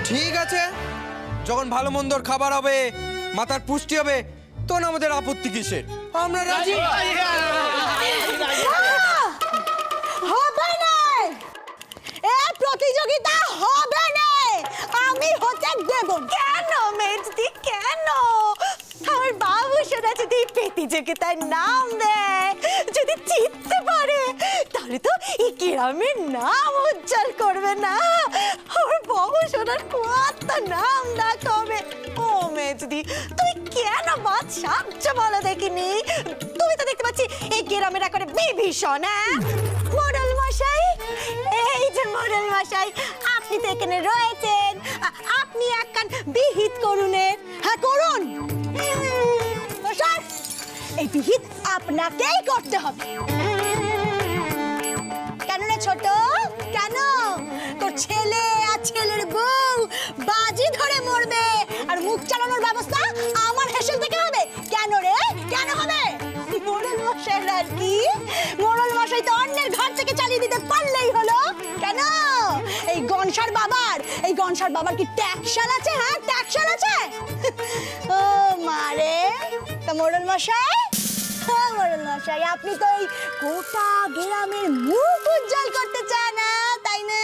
ঠিক আছে, যখন ভালো মন্দর খাবার হবে, মাথার পুষ্টি হবে, তখন আমাদের আপত্তি কিসের? আমরা রাজি। হবে না, এ প্রতিযোগিতা হবে না। আমি হচ্ছে দেবন। কেন মেজদি, কেন? আমার বাবু সোনা যদি প্রতিযোগিতায় নাম দেয়, যদি জিততে পারে, তাহলে তো এই গ্রামের নাম উজ্জ্বল করবে না? আমার বাবু সোনার কত নাম ডাক হবে। ও মেজদি, তুই কেন বাদ সাবছে বলো দেখিনি? তুমি তো দেখতে পাচ্ছি এই গ্রামের একেবারে বিভীষণ। মোড়ল মশাই, এই যে মোড়ল মশাই, আপনি তো এখানে রয়েছেন, আপনি একখান বিহিত করুনের। হ্যাঁ করুন মশাই, এই বিহিত আপনাকেই করতে হবে। কেন রে ছোট, কেন? তোর ছেলে আর ছেলের বউ বাজি ধরে মরবে, আর মুখ চালানোর ব্যবস্থা আমার হেসেল থেকে হবে। কেন রে, কেন হবে? মোড়ল মশাই আর কি, মোড়ল মশাই তো অন্যের ঘর থেকে চালিয়ে দিতে পারলেই হলো। কেন? এই গনসার বাবার কি ট্যাক্সাল আছে? হ্যাঁ ট্যাক্সাল আছে। ও মারে, তা মোড়ল মশাই, মোড়ল মশাই, আপনি তো এই গোটা গ্রামের মুখ উজ্জ্বল করতে চান না, তাই না?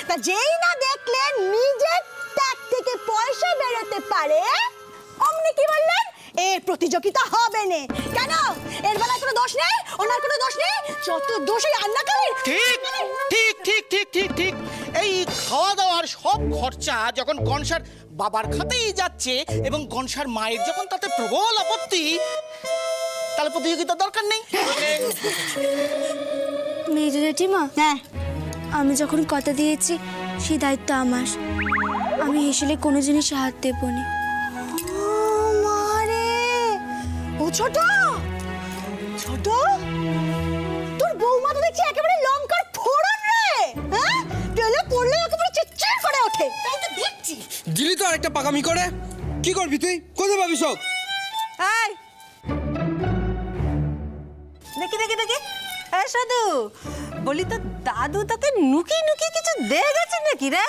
তা যেই না দেখলেন নিজের ট্যাগ থেকে পয়সা বেরোতে পারে, অমনি কি বললেন এর প্রতিযোগিতা হবে না? কেন? এর বেলায় কোনো দোষ নেই, ওনার কোনো দোষ নেই, যত দোষ এই আন্নাকালীর। ঠিক ঠিক ঠিক ঠিক ঠিক ঠিক এই খাওয়া দাওয়ার সব খরচা যখন গনসার বাবার খাতেই যাচ্ছে এবং গনসার মায়ের যখন তাতে প্রবল আপত্তি, তাহলে প্রতিযোগিতার দরকার নেই। মেজো জেঠিমা, হ্যাঁ, আমি যখন কথা দিয়েছি সেই দায়িত্ব আমার। আমি হেসেলে কোনো জিনিস হাত দেবো না। ও মারে, ও ছোট ছোট, তোর বৌমা তো দেখছি একেবারে লঙ্কার ফোড়ন রে। হ্যাঁ, তেলে পড়লে একেবারে চিৎচির করে ওঠে, তাই তো দেখছি। দিলি তো আরেকটা পাকামি করে। কি করবি তুই? কোথায় পাবি সব? এই দেখি দেখি দেখি, হ্যাঁ সাধু, বলি তো দাদু তোকে নুকি নুকি কিছু দিয়ে গেছে নাকি রে?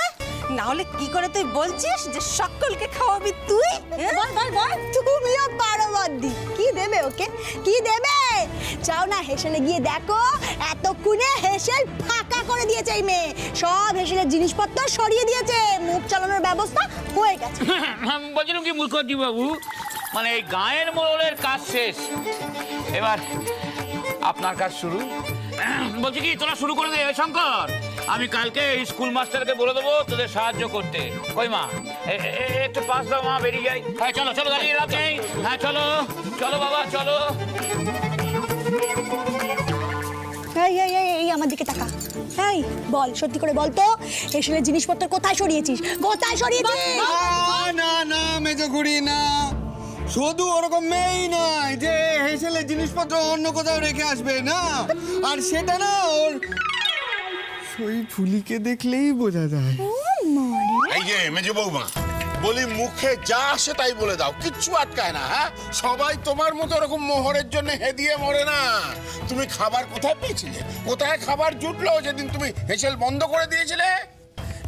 না হলে কি করে তুই বলছিস যে সকলকে খাওয়াবি তুই? তুমিও পারো বদ্দি। কি দেবে ওকে, কি দেবে? যাও না হেসেলে গিয়ে দেখো, এতক্ষণে হেসেল ফাঁকা করে দিয়েছে এই মেয়ে। সব হেসেলের জিনিসপত্র সরিয়ে দিয়েছে, মুখ চালানোর ব্যবস্থা হয়ে গেছে। বলছিলাম কি মুখর্জি বাবু, মানে এই গায়ের মোড়লের কাজ শেষ, এবার আপনার কাজ শুরু। বলছি কি তোরা শুরু করে দে শঙ্কর, আমি কালকে স্কুল মাস্টারকে বলে দেবো তোদের সাহায্য করতে। কই মা, একটু পাস দাও মা, বেরিয়ে যাই। হ্যাঁ চলো চলো, দাঁড়িয়ে লাভ নেই। হ্যাঁ চলো চলো বাবা চলো। এই আমার দিকে তাকা। এই বল, সত্যি করে বল তো, হেসেলের জিনিসপত্র কোথায় সরিয়েছিস? কোথায় সরিয়েছিস? না না মেজো খুড়ি, না, শুধু ওরকম মেয়েই নয় যে হেসেলের জিনিসপত্র অন্য কোথাও রেখে আসবে না। আর সেটা না ওর ওই ফুলিকে দেখলেই বোঝা যায়। এই যে মেজো বৌমা, বলি মুখে যা আসে তাই বলে দাও, কিচ্ছু আটকায় না। হ্যাঁ, সবাই তোমার মতো এরকম মোহরের জন্য হেদিয়ে মরে না। তুমি খাবার কোথায় পেয়েছিলে? কোথায় খাবার জুটলো যেদিন তুমি হেসেল বন্ধ করে দিয়েছিলে?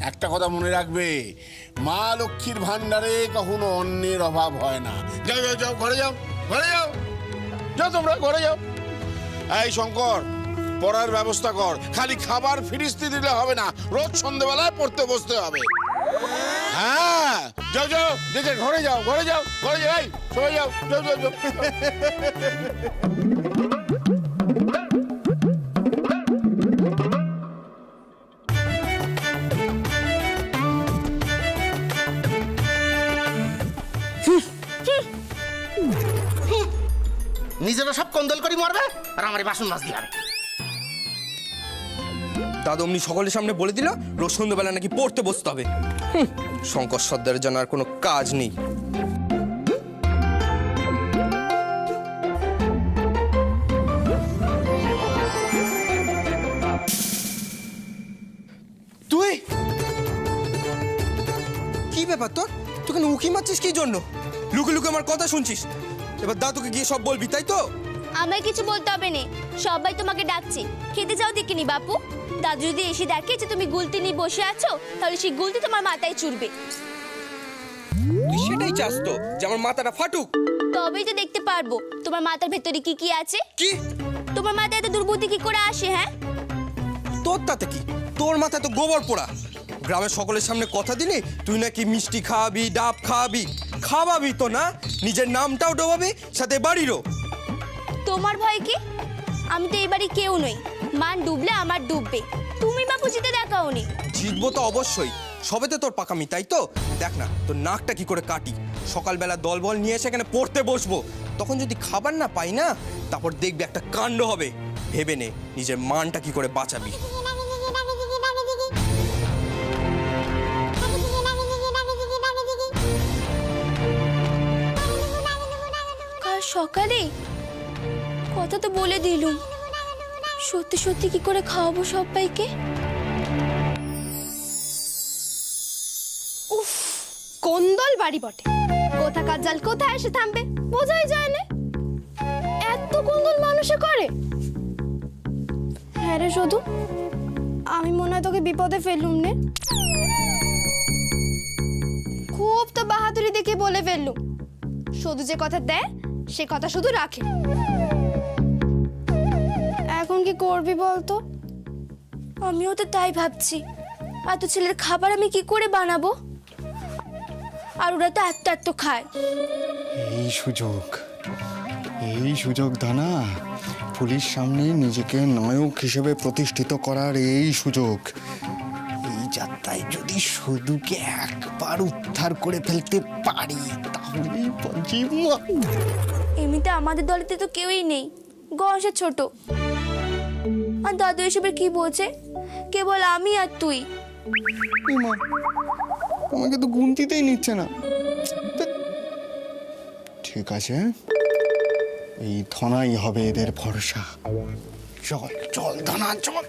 একটা কথা মনে রাখবে, মা লক্ষ্মীর ভান্ডারে কখনো অন্যের অভাব হয় না। যাও যাও যাও, ঘরে যাও, ঘরে যাও, যাও তোমরা ঘরে যাও। এই শঙ্কর, পড়ার ব্যবস্থা কর। খালি খাবার ফিরিস্তি দিলে হবে না, রোজ সন্ধ্যেবেলায় পড়তে বসতে হবে। হ্যাঁ, যাও যাও, দেখে ঘরে যাও, ঘরে যাও, ঘরে যাও, সবাই যাও, যাও যাও যাও। নিজেরা সব কন্দল করে মরবে আর আমার বাসন মাছ দিয়ে হবে। দাদু অমনি সকলের সামনে বলে দিল রোজ সন্ধ্যেবেলা নাকি পড়তে বসতে হবে। শঙ্কর সর্দারের জন্য আর কোনো কাজ নেই। তুই কি ব্যাপার তোর? তুই কেন উকি মারছিস কি জন্য? লুকে লুকে আমার কথা শুনছিস? এবার দাদুকে গিয়ে সব বলবি, তাই তো? আমায় কিছু বলতে হবে না, সবাই তোমাকে ডাকছে। খেতে যাও দেখিনি বাপু। দাদু যদি এসে দেখে যে তুমি গুলতি নিয়ে বসে আছো, তাহলে সেই গুলতি তোমার মাথায় চুরবে। তুই সেটাই চাস তো, যে আমার মাথাটা ফাটুক? তবেই তো দেখতে পারবো তোমার মাথার ভেতরে কি কি আছে। কি? তোমার মাথায় এত দুর্বুদ্ধি কি করে আসে? হ্যাঁ, তোর তাতে কি? তোর মাথায় তো গোবর পোড়া। গ্রামের সকলের সামনে কথা দিলি তুই নাকি মিষ্টি খাওয়াবি, ডাব খাওয়াবি। খাওয়াবি তো না, নিজের নামটাও ডোবাবি, সাথে বাড়িরও। তোমার ভয় কি? আমি তো এই বাড়ি কেউ নই। মান ডুবলে আমার ডুববে, তুমি বাপু জিতে দেখাওনি। জিতবো তো অবশ্যই, সবে তো তোর পাকামি, তাই তো? দেখ না তোর নাকটা কি করে কাটি। সকালবেলা দলবল নিয়ে এসে এখানে পড়তে বসবো, তখন যদি খাবার না পাই না, তারপর দেখবি একটা কাণ্ড হবে। ভেবে নে নিজের মানটা কি করে বাঁচাবি। কাল সকালে কথা তো বলে দিলুম, সত্যি সত্যি কি করে খাওয়াবো সবাইকে? উফ, কোন্দল বাড়ি বটে। কোথাকার জাল কোথায় এসে থামবে বোঝাই যায় না। এত কোন্দল মানুষে করে। হ্যাঁ রে শুধু, আমি মনে হয় তোকে বিপদে ফেললুম নে। খুব তো বাহাদুরি দেখে বলে ফেললুম। শুধু যে কথা দেয় সে কথা শুধু রাখে। এখন কি করবি বলতো? আমিও তো তাই ভাবছি, এত ছেলের খাবার আমি কি করে বানাবো? আর ওরা তো এত খায়। এই সুযোগ দানা, পুলিশ সামনে নিজেকে নায়ক হিসেবে প্রতিষ্ঠিত করার এই সুযোগ। এই যাত্রায় যদি শুধুকে একবার উদ্ধার করে ফেলতে পারি, তাহলেই এমনিতে আমাদের দলেতে তো কেউই নেই, গসে ছোট। আর দাদু এসবের কি বোঝে? কেবল আমি আর তুই। আমাকে তো গুনতিতেই নিচ্ছে না। ঠিক আছে, এই ধনাই হবে এদের ভরসা। চল চল ধনা চল।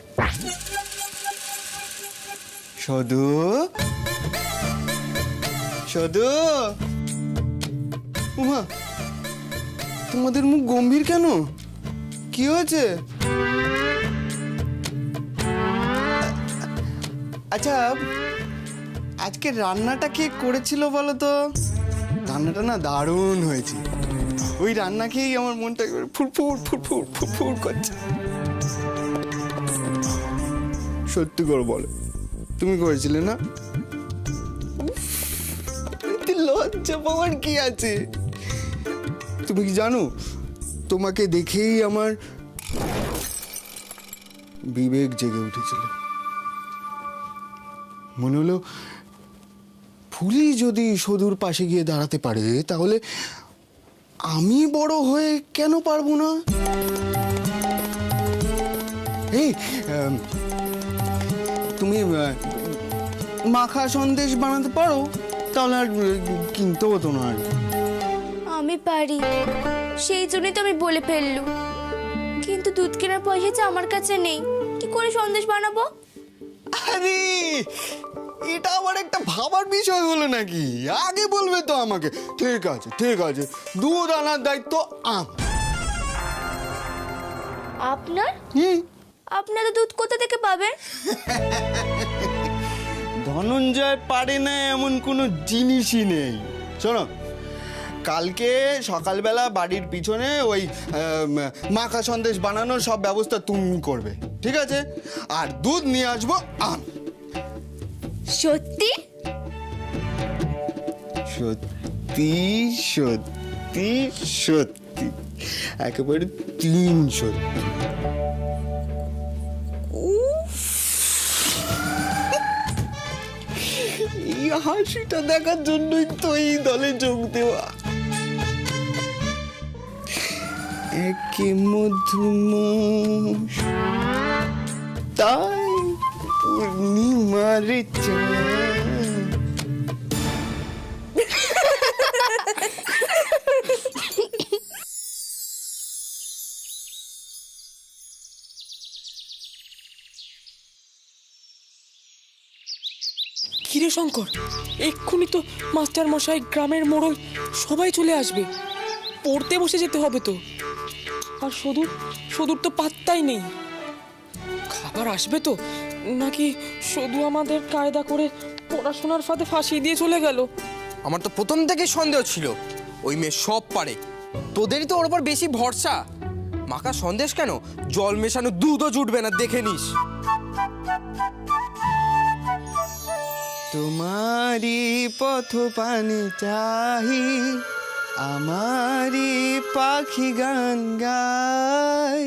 সদু, সদু, উমা, তোমাদের মুখ গম্ভীর কেন? কি হয়েছে? আচ্ছা, আজকে রান্নাটা কে করেছিল বলো তো? রান্নাটা না দারুণ হয়েছে। ওই রান্না খেয়েই আমার মনটা একেবারে ফুরফুর ফুরফুর ফুরফুর করছে। সত্যি করে বলো, তুমি করেছিলে না? লজ্জা পাওয়ার কি আছে? তুমি কি জানো, তোমাকে দেখেই আমার বিবেক জেগে উঠেছিল। মনে হলো ফুলি যদি সদুর পাশে গিয়ে দাঁড়াতে পারে, তাহলে আমি বড় হয়ে কেন পারবো না? এই তুমি মাখা সন্দেশ বানাতে পারো, তাহলে আর কিনতে হতো না। আর আমি পারি, সেই জন্যই তো আমি বলে ফেললুম। কিন্তু দুধ কেনার পয়সা যে আমার কাছে নেই, কি করে সন্দেশ বানাবো? আরে এটা আবার একটা ভাবার বিষয় হলো নাকি? আগে বলবে তো আমাকে। ঠিক আছে ঠিক আছে, দুধ আনার দায়িত্ব আপনার? আপনারা দুধ কোথা থেকে পাবেন? ধনঞ্জয় পারে না এমন কোনো জিনিসই নেই। শোনো, কালকে সকালবেলা বাড়ির পিছনে ওই মাখা সন্দেশ বানানোর সব ব্যবস্থা তুমি করবে, ঠিক আছে? আর দুধ নিয়ে আসবো আমি। সত্যি? সত্যি সত্যি সত্যি, একেবারে 3 সত্যি। এই হাসিটা দেখার জন্যই তো এই দলে যোগ দেওয়া। একে মধুমাস, তাই পূর্ণিমার চাঁদ। কিরে শঙ্কর, এক্ষুনি তো মাস্টার মশাই, গ্রামের মোড়ল সবাই চলে আসবে। পড়তে বসে যেতে হবে তো। আর সদুর তো পাত্তাই নেই। খাবার আসবে তো? নাকি শুধু আমাদের কায়দা করে পড়াশোনার ফাঁদে ফাঁসিয়ে দিয়ে চলে গেল? আমার তো প্রথম থেকেই সন্দেহ ছিল ওই মেয়ে সব পারে, তোদেরই তো ওর উপর বেশি ভরসা। মাখা সন্দেশ কেন, জল মেশানো দুধও জুটবে না, দেখে নিস। তোমারি পথ পানে চাহি, আমারি পাখি গান গায়,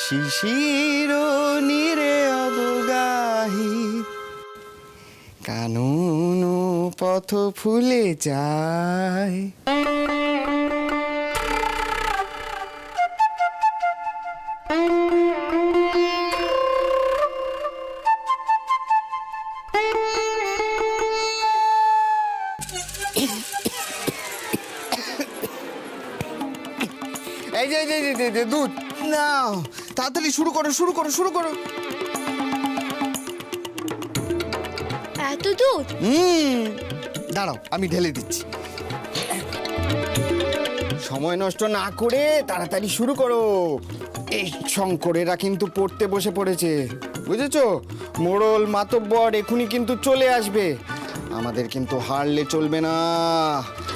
শিশির নীরে অবগাহি, কানন পথ ফুলে যায়। এই যে দুধ নাও, তাড়াতাড়ি শুরু করো শুরু করো শুরু করো। এত দুধ? দাঁড়াও আমি ঢেলে দিচ্ছি। সময় নষ্ট না করে তাড়াতাড়ি শুরু করো। এই শঙ্করেরা কিন্তু পড়তে বসে পড়েছে, বুঝেছো? মোড়ল মাতব্বর এখনই কিন্তু চলে আসবে, আমাদের কিন্তু হারলে চলবে না।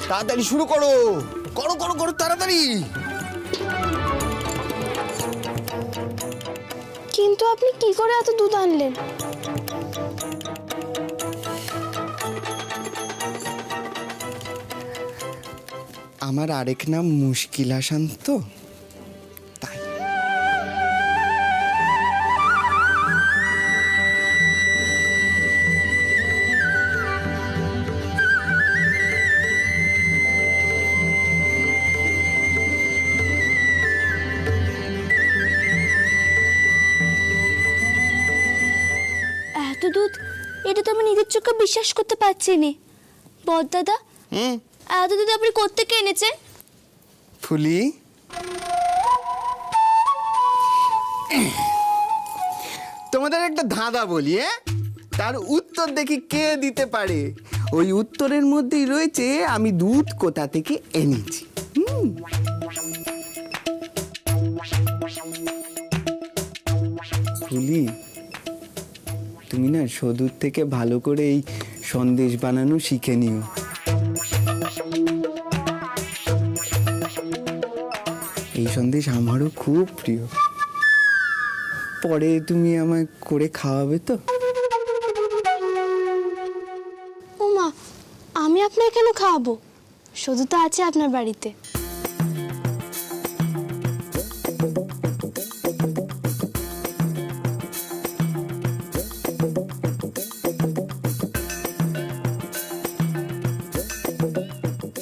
তাড়াতাড়ি শুরু করো, করো করো করো তাড়াতাড়ি। কিন্তু আপনি কি করে এত দুধ আনলেন? আমার আরেক নাম মুশকিল হাসান তো, তাই। এত দুধ, এটা তো আমি নিজের চোখে বিশ্বাস করতে পারছি না। বড়দাদা, এত দুধ আপনি কোত্থেকে এনেছেন? ফুলি, তোমাদের একটা ধাঁধা বলি, তার উত্তর দেখি কে দিতে পারে। ওই উত্তরের মধ্যেই রয়েছে আমি দুধ কোথা থেকে এনেছি। ফুলি, তুমি না সদূর থেকে ভালো করে এই সন্দেশ বানানো শিখে নিও। এই সন্দেশ আমারও খুব প্রিয়, পরে তুমি আমায় করে খাওয়াবে তো? ওমা, আমি আপনাকে কেন খাওয়াবো? শুধু তো আছে আপনার বাড়িতে।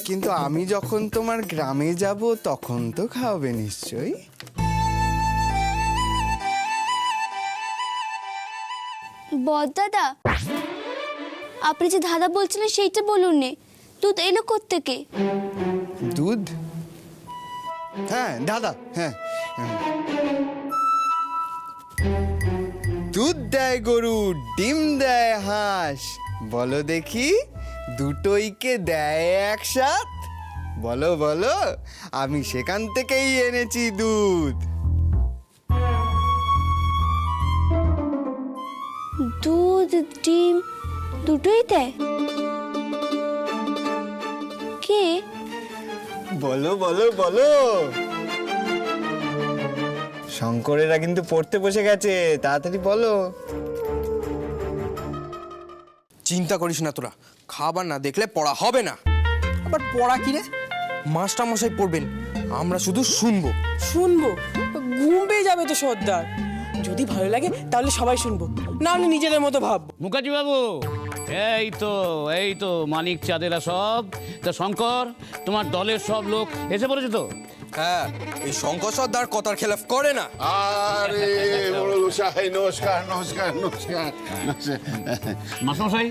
কিন্তু আমি যখন তোমার গ্রামে যাব তখন তো খাওয়াবে নিশ্চয়ই। বড়দাদা, আপনি যে ধাঁধা বলছিলেন সেইটা বলুন নে, দুধ এলো কোত্থেকে? দুধ? হ্যাঁ দাদা, হ্যাঁ, দুধ দেয় গরু, ডিম দেয় হাঁস, বলো দেখি দুটোই কে দেয় একসাথ? বলো বলো, আমি সেখান থেকেই এনেছি দুধ। দুধ ডিম দুটোই দেয়? কে? বলো বলো বলো। শঙ্করেরা কিন্তু পড়তে বসে গেছে, তাড়াতাড়ি বলো। চিন্তা করিস না তোরা, খাবার না দেখলে পড়া হবে না। আবার পড়া কি রে, মাস্টার মশাই পড়বেন, আমরা শুধু শুনবো। শুনবো? ঘুম পেয়ে যাবে তো সর্দার। যদি ভালো লাগে তাহলে সবাই শুনবো, না হলে নিজেদের মতো ভাববো। মুখার্জি বাবু, এই তো মানিক চাঁদেরা সব। তা শঙ্কর, তোমার দলের সব লোক এসে পড়েছে তো? হ্যাঁ, এই শঙ্কর সর্দার কথার খেলাফ করে না। আরে মোড়ল মশাই, নমস্কার নমস্কার নমস্কার। মাস্টারমশাই,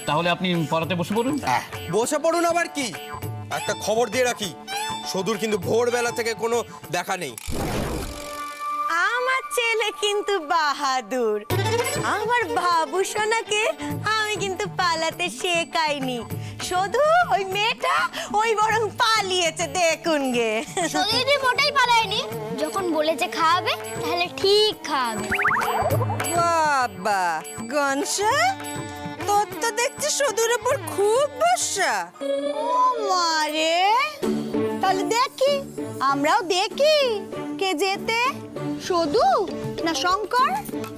তাহলে আপনি পড়াতে বসে পড়ুন। বসে পড়ুন আবার কি? একটা খবর দিয়ে রাখি, সদূর কিন্তু ভোরবেলা থেকে কোনো দেখা নেই। আমার ছেলে কিন্তু বাহাদুর। আমার বাবু সোনাকে আমি কিন্তু পালাতে শেখাইনি, শুধু ওই মেয়েটা ওই বরং পালিয়েছে দেখুন গে। দিদি মোটাই পালায়নি, যখন বলেছে খাওয়াবে তাহলে ঠিক খাওয়াবে। বাবা গনসা, তোর তো দেখছি শুধুর উপর খুব ভরসা। ও মারে, তাহলে দেখি, আমরাও দেখি কে জেতে, শুধু না শঙ্কর?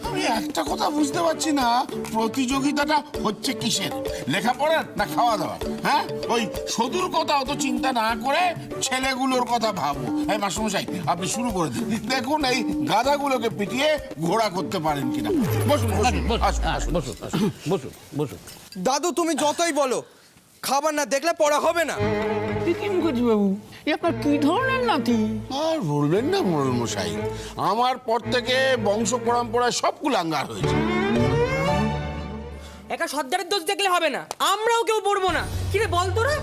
আমি একটা কথা বুঝতে পারছি না, প্রতিযোগিতাটা হচ্ছে কিসের, লেখাপড়ার না খাওয়া দাওয়া? হ্যাঁ, ওই সদুর কথা অত চিন্তা না করে ছেলেগুলোর কথা ভাবো। এই মাস্টারমশাই, আপনি শুরু করে দিন। দেখুন এই গাধাগুলোকে পিটিয়ে ঘোড়া করতে পারেন কিনা। বসুন বসুন আসুন, আসুন। বসুন বসুন। দাদু তুমি যতই বলো, খাবার না দেখলে পড়া হবে না। কি মুখার্জি বাবু, আপনার কি ধরনের নাতি? আর বলবেন না মোড়ল মশাই, আমার পর থেকে বংশ পরম্পরায় সব কুলাঙ্গার হয়েছে। একা সর্দারের দোষ দেখলে হবে না, আমরাও কেউ পড়বো না। কিরে বল তোরা?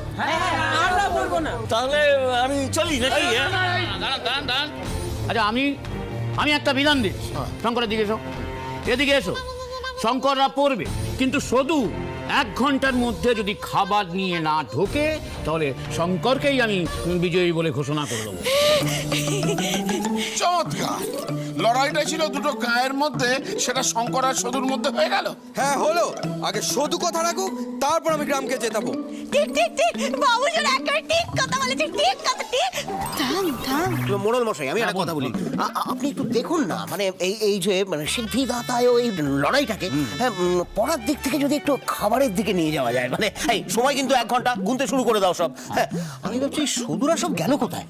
আমরা পড়বো না। তাহলে আমি চলি নাকি? দাঁড়ান। আচ্ছা, আমি একটা বিধান দিচ্ছি। শঙ্করের দিকে এসো, এদিকে এসো। শঙ্কররা পড়বে, কিন্তু শুধু 1 ঘন্টার মধ্যে যদি খাবার নিয়ে না ঢোকে, তাহলে শঙ্করকেই আমি বিজয়ী বলে ঘোষণা করে দেবো। চমৎকার! লড়াইটা ছিল দুটো গায়ের মধ্যে, সেটা শঙ্কর আর সদুর মধ্যে হয়ে গেল। হ্যাঁ হলো, আগে শুধু কথা রাখুক, তারপর আমি গ্রামকে জেতাবো। ঠিক ঠিক ঠিক, বাবুজন একেবারে ঠিক কথা বলেছে, ঠিক কথা, ঠিক। থাম। মোড়ল মশাই, আমি একটা কথা বলি। আপনি একটু দেখুন না, মানে এই যে মানে সিদ্ধিদাতায় ওই লড়াইটাকে পড়ার দিক থেকে যদি একটু খাবারের দিকে নিয়ে যাওয়া যায়, মানে এই সময় কিন্তু 1 ঘন্টা, গুনতে শুরু করে দাও সব। হ্যাঁ, আমি ভাবছি সদুরা সব গেল কোথায়?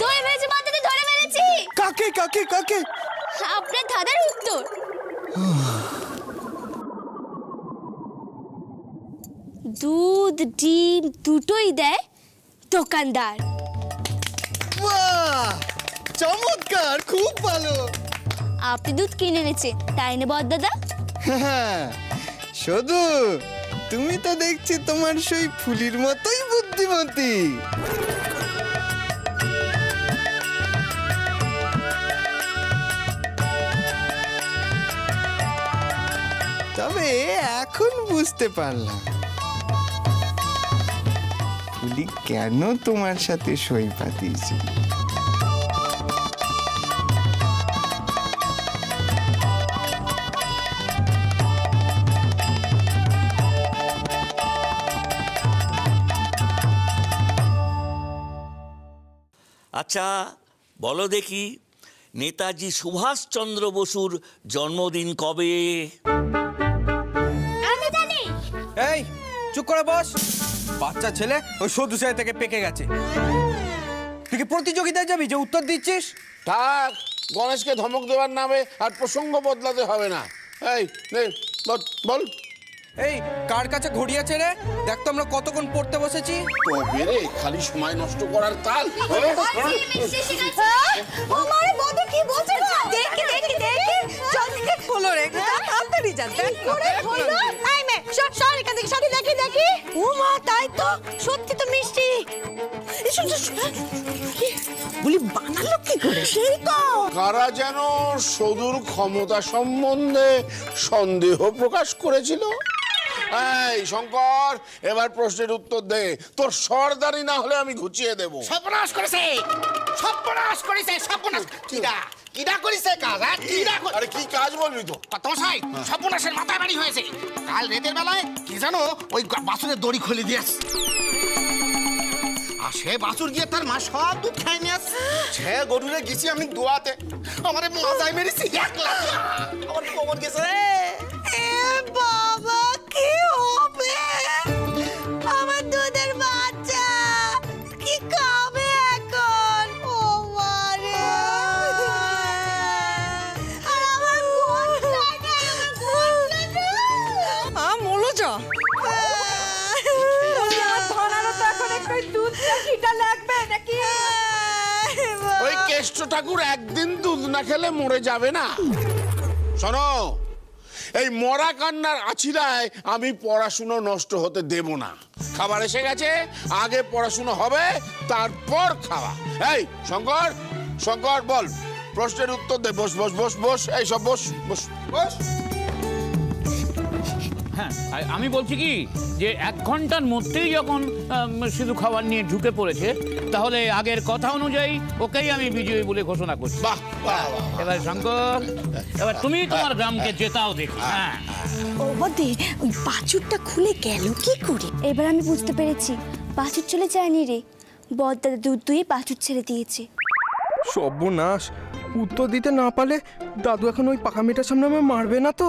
ধরে ফেলেছি মাথাতে, ধরে ফেলেছি। কাকে কাকে কাকে? আপনার দাদার উত্তর। দুধ ডিম দুটোই দেয় দোকানদার। বাহ, চমৎকার, খুব ভালো। আপনি দুধ কিনে এনেছেন, তাই না বড়দাদা? হ্যাঁ, শুধু তুমি তো দেখছি তোমার সেই ফুলির মতোই বুদ্ধিমতী। তবে এখন বুঝতে পারলাম ফুলি কেন তোমার সাথে সই পাতিয়েছে। আচ্ছা বলো দেখি, নেতাজি সুভাষচন্দ্র বসুর জন্মদিন কবে? আমি জানি। এই চুপ করে বস। বাচ্চা ছেলে ওই সদু সাহেব থেকে পেকে গেছে। তুই কি প্রতিযোগিতায় যাবি যে উত্তর দিচ্ছিস? থাক, গণেশকে ধমক দেওয়ার নামে আর প্রসঙ্গ বদলাতে হবে না। এই নে, বল। এই কার কাছে ঘড়ি আছে রে? দেখ তো আমরা কতক্ষণ পড়তে বসেছি। তবে রে, খালি সময় নষ্ট করার তাল। আমার বন্ধু কি বলছে না? দেখি জলদি খোলো রে, তাড়াতাড়ি যা, দেখ করে খোলো। এই মে, সর এখান থেকে, সরি, দেখি। ও মা, তাই তো, সত্যি তো মিষ্টি। বলি বানালো কি করে? সেই তো কারা যেন সদুর ক্ষমতা সম্বন্ধে সন্দেহ প্রকাশ করেছিল। এই শঙ্কর, এবার প্রশ্নের উত্তর দে। তোর সর্দারি না হলে আমি ঘুচিয়ে দেব। সর্বনাশ করেছে। কিডা করেছে কাজ? আরে কি কাজ বলবি তো? তমসাই, সর্বনাশের মাথায় বাড়ি হয়েছে। কাল রাতের বেলায় কি জানো, ওই বাসুরের দড়ি খুলে দিয়েছে। আর সে বাসুর গিয়ে তার মা সব দুধ খেয়ে নিয়ে আসছে। সে গরুরে গেছি আমি দোয়াতে, আমারে মাথায় মেরেছি এক লাথি। আমার কোমর গেছে রে। এ বাবা, কি হবে? আমার দুধের বাচ্চা কি খাবে এখন? ও মারে, আর আমার ঘন্টাটা, ঠাকুর একদিন দুধ না খেলে মরে যাবে না। শোনো, এই মরা কান্নার আছিরায় আমি পড়াশুনো নষ্ট হতে দেব না। খাবার এসে গেছে, আগে পড়াশুনো হবে, তারপর খাওয়া। এই শঙ্কর, শঙ্কর বল, প্রশ্নের উত্তর দে। বস বস বস বস, এই সব বস বস বস। হ্যাঁ, আমি বলছি কি যে 1 ঘন্টার মধ্যেই যখন শুধু খাবার নিয়ে ঢুকে পড়েছে, তাহলে আগের কথা অনুযায়ী ওকেই আমি বিজয়ী বলে ঘোষণা করছি। বাহ বাহ বাহ। এবার শঙ্কর, এবার তুমি তোমার গ্রামকে জেতাও দেখি। হ্যাঁ, ও বদে, ওই বাছুরটা খুলে গেল কি করে? এবার আমি বুঝতে পেরেছি বাছুর চলে যায়নি রে, বড়দাদা দুধ দুয়ে বাছুর ছেড়ে দিয়েছে। সর্বনাশ, উত্তর দিতে না পারলে দাদু এখন ওই পাকা মেয়েটার সামনে আমায় মারবে না তো?